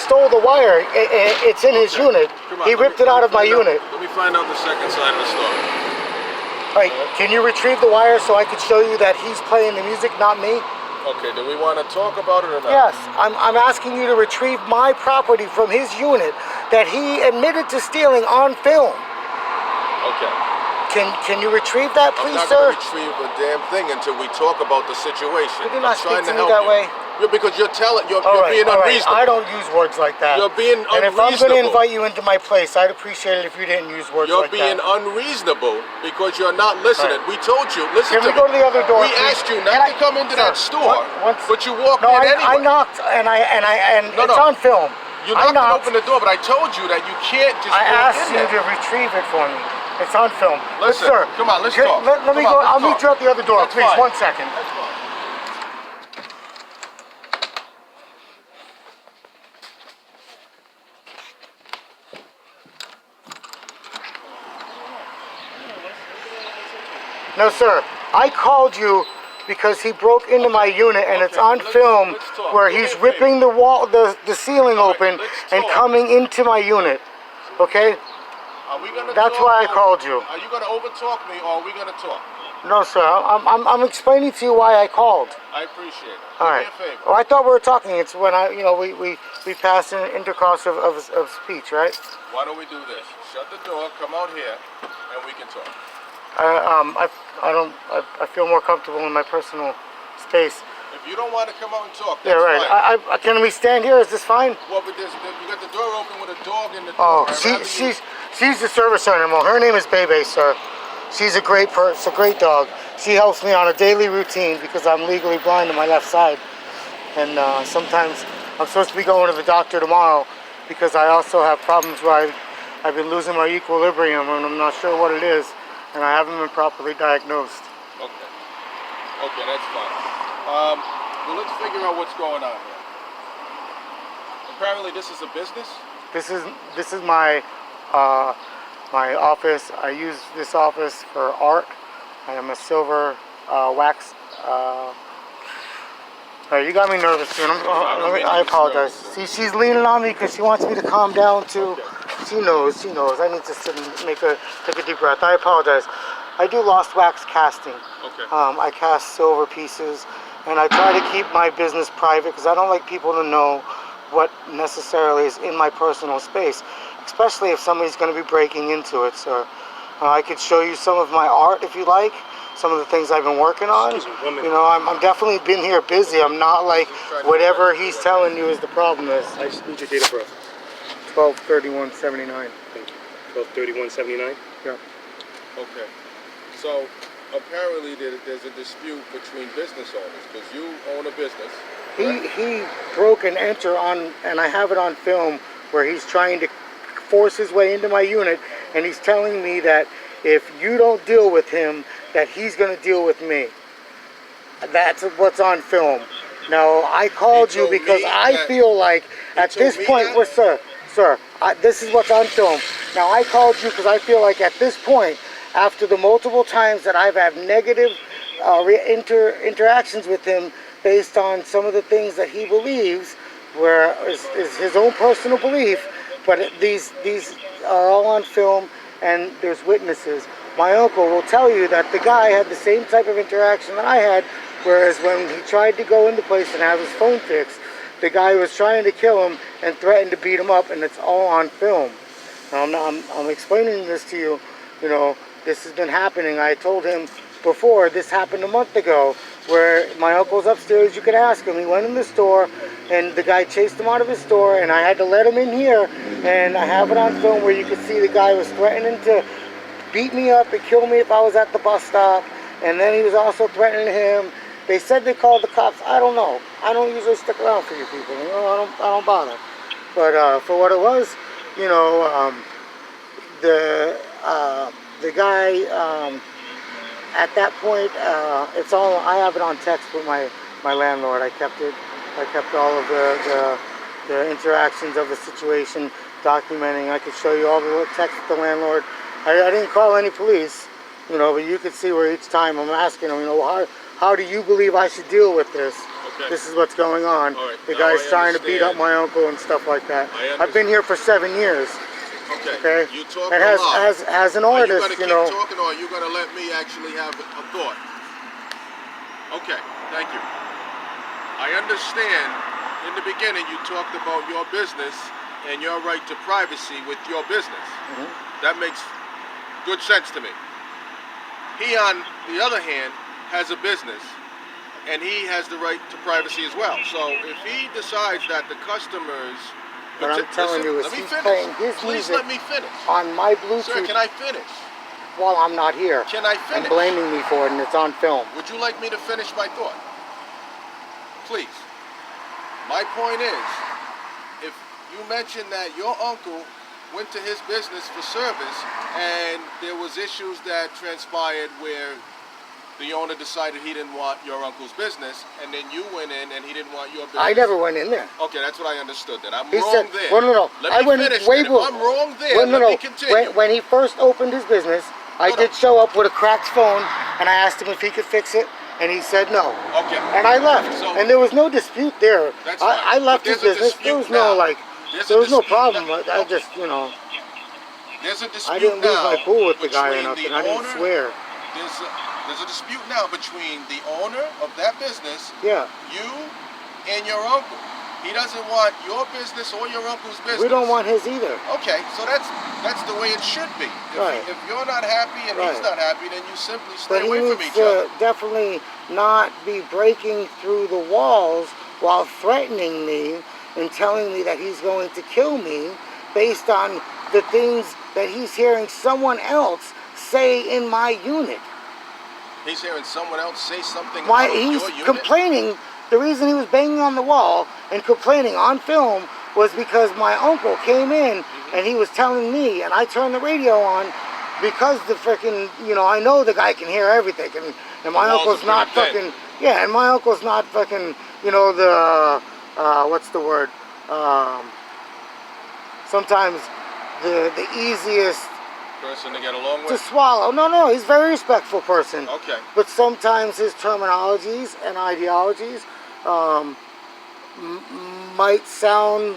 stole the wire. It's in his unit. He ripped it out of my unit. Let me find out the second side of the story. All right, can you retrieve the wire so I could show you that he's playing the music, not me? Okay, do we want to talk about it or not? Yes, I'm asking you to retrieve my property from his unit that he admitted to stealing on film. Okay. Can you retrieve that, please, I'm not sir? going to retrieve a damn thing until we talk about the situation. You did not speak to me help that you. way. Yeah, because you're being All right. unreasonable. I don't use words like that. You're being and unreasonable. And if I'm going to invite you into my place, I'd appreciate it if you didn't use words like that. You're being unreasonable because you're not listening. Right. We told you, listen to me. Can we go to the other door, We please? asked you not to come into that store, but you walked in anyway. I knocked, and it's on film. You knocked and opened the door, but I told you that you can't just walk in there. I asked you to retrieve it for me. It's on film. Listen, sir, come on, let's talk. Let me go. I'll meet you at the other door, please. Fine. 1 second. That's fine. No, sir. I called you because he broke into my unit, and it's on film where he's ripping the wall, the ceiling open, and coming into my unit. Okay? That's why I called you. Are you going to overtalk me, or are we going to talk? No, sir. I'm explaining to you why I called. I appreciate it. All right. Do me a favor. Well, I thought we were talking. It's when we passed an intercourse of speech, right? Why don't we do this? Shut the door, come out here, and we can talk. I feel more comfortable in my personal space. If you don't want to come out and talk, that's fine. Can we stand here? Is this fine? Well, but you got the door open with a dog in the door. Oh, she's the service animal. Her name is Bebe, sir. She's a great person, a great dog. She helps me on a daily routine because I'm legally blind on my left side. And sometimes I'm supposed to be going to the doctor tomorrow because I also have problems where I've been losing my equilibrium and I'm not sure what it is. And I haven't been properly diagnosed. Okay. Okay, that's fine. Well, let's figure out what's going on here. Apparently, this is a business. This is my my office. I use this office for art. I am a silver wax. You got me nervous, dude. I apologize. See, she's leaning on me because she wants me to calm down too. Okay. She knows. I need to sit and take a deep breath. I apologize. I do lost wax casting. Okay. I cast silver pieces, and I try to keep my business private because I don't like people to know what necessarily is in my personal space, especially if somebody's going to be breaking into it. So I could show you some of my art if you like, some of the things I've been working on. I'm definitely been here busy. I'm not like whatever he's telling you is the problem is. I just need your date of birth. 12/31/79. Thank you. 12/31/79? Yeah. Okay. So apparently there's a dispute between business owners because you own a business. He broke and enter on, and I have it on film where he's trying to force his way into my unit, and he's telling me that if you don't deal with him, that he's going to deal with me. That's what's on film. Now, I called you because I feel like at this point, this is what's on film. Now, I called you because I feel like at this point, after the multiple times that I've had negative interactions with him based on some of the things that he believes, where is his own personal belief, but these are all on film and there's witnesses. My uncle will tell you that the guy had the same type of interaction that I had, whereas when he tried to go into place and have his phone fixed, the guy was trying to kill him and threatened to beat him up, and it's all on film. Now, I'm explaining this to you, this has been happening. I told him before, this happened a month ago, where my uncle's upstairs, you can ask him. He went in the store, and the guy chased him out of his store, and I had to let him in here, and I have it on film where you can see the guy was threatening to beat me up and kill me if I was at the bus stop, and then he was also threatening him. They said they called the cops. I don't know. I don't usually stick around for you people. I don't bother. But for what it was, the guy at that point, it's all. I have it on text with my landlord. I kept it. I kept all of the interactions of the situation documenting. I could show you all the text with the landlord. I didn't call any police, but you could see where each time I'm asking him, how do you believe I should deal with this? Okay. this is what's going on. All right, The now guy's I trying to beat up understand. my uncle and stuff like that. I I've been here for 7 years. Okay. Okay. You talk And a lot. as an Are you artist, going to you keep know. talking, or are you going to let me actually have a thought? Okay. Thank you. I understand. In the beginning, you talked about your business and your right to privacy with your business. Mhm. That makes good sense to me. He, on the other hand, has a business, and he has the right to privacy as well. So if he decides that the customers... What I'm telling you is let me he's finish. playing his Please music let me finish. on my Sir, Bluetooth can I finish? while I'm not here. Can I And finish? blaming me for it, and it's on film. Would you like me to finish my thought? Please. My point is, if you mentioned that your uncle went to his business for service and there was issues that transpired where the owner decided he didn't want your uncle's business, and then you went in and he didn't want your business. I never went in there. Okay, that's what I understood then. I'm He wrong said, there. well, no. Let I me went finish way then. If I'm wrong there, well, let me continue. When he first opened his business, I did show up with a cracked phone, and I asked him if he could fix it, and he said no. Okay. And I left, So- and there was no dispute there. That's fine. I left But his there's a business. There dispute was no now. there was no dispute problem. now. I just, you know, There's a dispute I didn't lose now my cool with the guy or between nothing. the I didn't owner- swear. There's a dispute now between the owner of that business, Yeah. you, and your uncle. He doesn't want your business or your uncle's business. We don't want his either. Okay, so that's the way it should be. Right. If you're not happy and he's Right. not happy, then you simply But stay he away from needs each to other. definitely not be breaking through the walls while threatening me and telling me that he's going to kill me based on the things that he's hearing someone else say in my unit. He's hearing someone else say something out of He's your unit. complaining. The reason he was banging on the wall and complaining on film was because my uncle came in and he was telling me, and I turned the radio on because the freaking, you know, I know the guy can hear everything, and my The walls uncle's are not pretty fucking, yeah, and my uncle's not fucking, you know, the, what's the word, sometimes the easiest Person to get along to with. swallow. No, he's a very respectful person. Okay. But sometimes his terminologies and ideologies might sound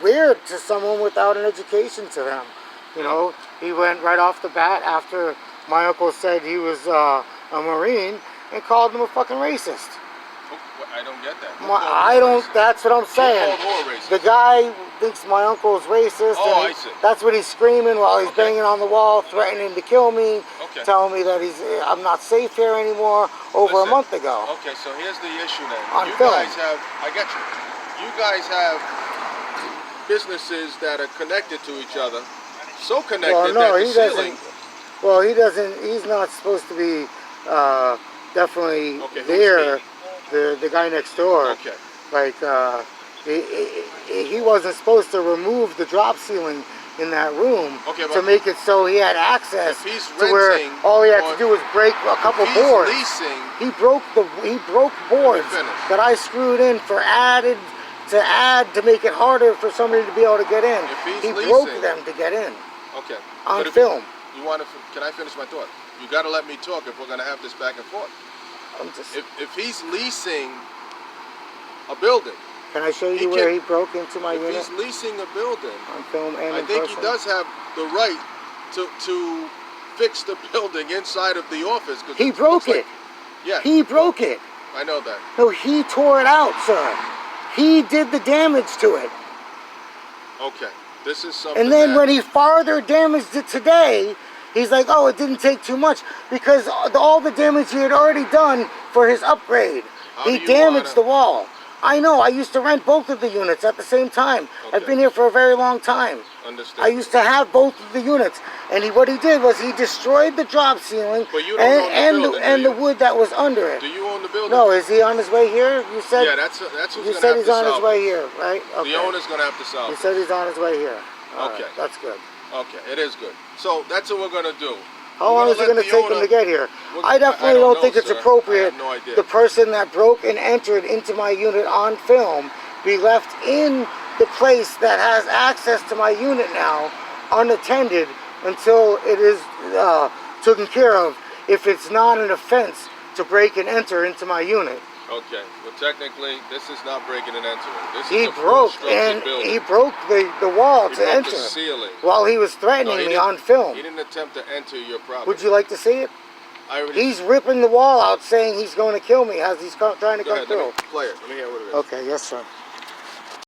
weird to someone without an education to them. You know, he went right off the bat after my uncle said he was a Marine and called him a fucking racist. I don't get that. I don't. That's what I'm saying. Who called who a racist? The guy thinks my uncle's racist. Oh, and I see. That's what he's screaming while he's Okay. banging on the wall, threatening to kill me, Okay. telling me that I'm not safe here anymore. Over Listen, a month ago. Okay, so here's the issue then. On you film. guys have, I get you. You guys have businesses that are connected to each other. So connected Well, no, that the he ceiling. doesn't. Well, he doesn't. He's not supposed to be definitely Okay, who's there. he? The guy next door. Okay. Like he wasn't supposed to remove the drop ceiling in that room Okay, to but make it so he had access if he's to where renting all he had or to do was break a couple if he's boards. leasing, He broke boards finish. that I screwed in to add to make it harder for somebody to be able to get in. If he's He leasing- broke them to get in okay. on But if film. You want to? Can I finish my thought? You got to let me talk if we're going to have this back and forth. I'm just, If he's leasing a building, can I show he you where can- he broke into my if unit he's leasing a building, on film and I in think person? he does have the right to fix the building inside of the office. 'Cause He it broke looks like- it. Yeah. He broke it. I know that. No, he tore it out, sir. He did the damage to it. Okay. This is something. And then that, when he farther damaged it today, he's like, oh, it didn't take too much because all the damage he had already done for his upgrade. How He do you damaged wanna- the wall. I know, I used to rent both of the units at the same time. I've Okay. been here for a very long time. Understand. I used to have both of the units. And what he did was he destroyed the drop ceiling But you don't own the building, do the you? wood that was under it. Do you own the building? No, is he on his way here? You said Yeah, that's who's you going to said have he's to on his solve way it. here, right? Okay. The owner's going to have to solve You it. said he's on his way here. All Okay. right, that's good. Okay, it is good. So that's what we're going to do. How long is it going to take him to get here? Well, I definitely don't don't know, think it's sir. appropriate I have no idea. the person that broke and entered into my unit on film be left in the place that has access to my unit now unattended until it is taken care of if it's not an offense to break and enter into my unit. Okay. Well, technically, this is not breaking and entering. This He is a broke constructed building. he broke the wall He to broke enter the ceiling. while he was No, threatening he me didn't- on film. He didn't attempt to enter your property. Would you like to see it? I already. He's ripping the wall out, saying he's going to kill me as he's trying to Go come ahead. Let through. me play it. Let me hear what it is. Okay, yes, sir.